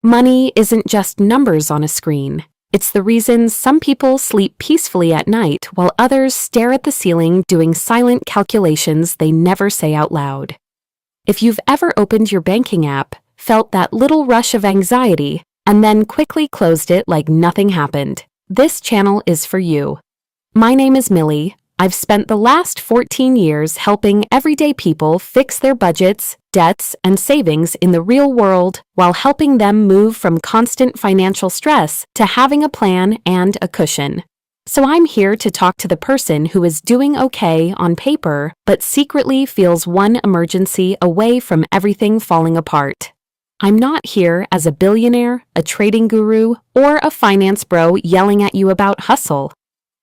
Money isn't just numbers on a screen. It's the reason some people sleep peacefully at night while others stare at the ceiling doing silent calculations they never say out loud. If you've ever opened your banking app, felt that little rush of anxiety, and then quickly closed it like nothing happened, this channel is for you. My name is Millie. I've spent the last 14 years helping everyday people fix their budgets, debts, and savings in the real world while helping them move from constant financial stress to having a plan and a cushion. So I'm here to talk to the person who is doing okay on paper but secretly feels one emergency away from everything falling apart. I'm not here as a billionaire, a trading guru, or a finance bro yelling at you about hustle.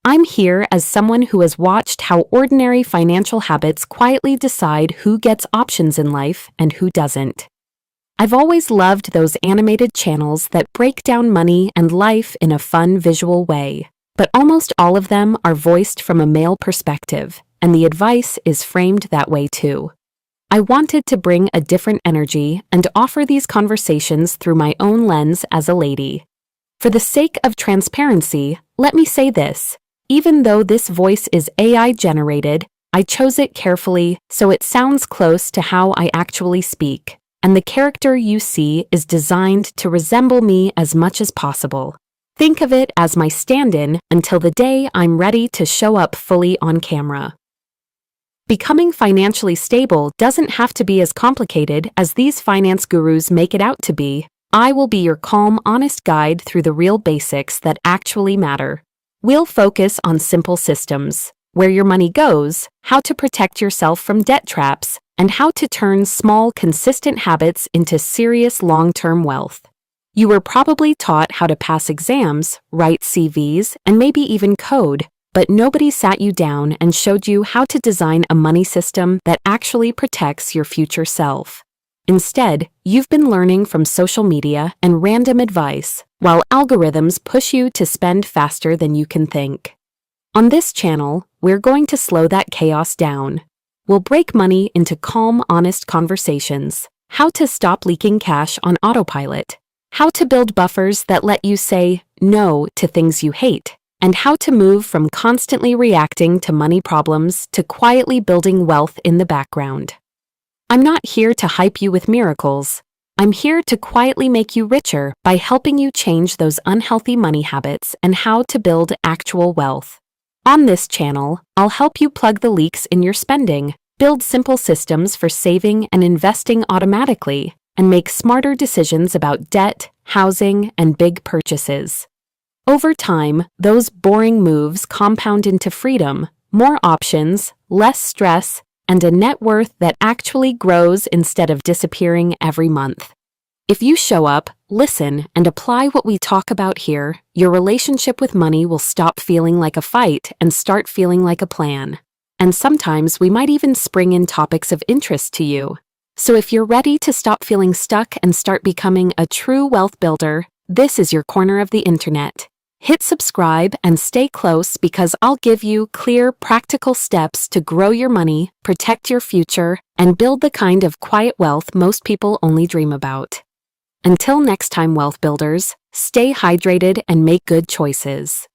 I'm here as someone who has watched how ordinary financial habits quietly decide who gets options in life and who doesn't. I've always loved those animated channels that break down money and life in a fun visual way, but almost all of them are voiced from a male perspective, and the advice is framed that way too. I wanted to bring a different energy and offer these conversations through my own lens as a lady. For the sake of transparency, let me say this. Even though this voice is AI-generated, I chose it carefully so it sounds close to how I actually speak, and the character you see is designed to resemble me as much as possible. Think of it as my stand-in until the day I'm ready to show up fully on camera. Becoming financially stable doesn't have to be as complicated as these finance gurus make it out to be. I will be your calm, honest guide through the real basics that actually matter. We'll focus on simple systems, where your money goes, how to protect yourself from debt traps, and how to turn small, consistent habits into serious long-term wealth. You were probably taught how to pass exams, write CVs, and maybe even code, but nobody sat you down and showed you how to design a money system that actually protects your future self. Instead, you've been learning from social media and random advice, while algorithms push you to spend faster than you can think. On this channel, we're going to slow that chaos down. We'll break money into calm, honest conversations, how to stop leaking cash on autopilot, how to build buffers that let you say no to things you hate, and how to move from constantly reacting to money problems to quietly building wealth in the background. I'm not here to hype you with miracles. I'm here to quietly make you richer by helping you change those unhealthy money habits and how to build actual wealth. On this channel, I'll help you plug the leaks in your spending, build simple systems for saving and investing automatically, and make smarter decisions about debt, housing, and big purchases. Over time, those boring moves compound into freedom, more options, less stress, and a net worth that actually grows instead of disappearing every month. If you show up, listen, and apply what we talk about here, your relationship with money will stop feeling like a fight and start feeling like a plan. And sometimes we might even spring in topics of interest to you. So if you're ready to stop feeling stuck and start becoming a true wealth builder, this is your corner of the internet. Hit subscribe and stay close because I'll give you clear, practical steps to grow your money, protect your future, and build the kind of quiet wealth most people only dream about. Until next time, wealth builders, stay hydrated and make good choices.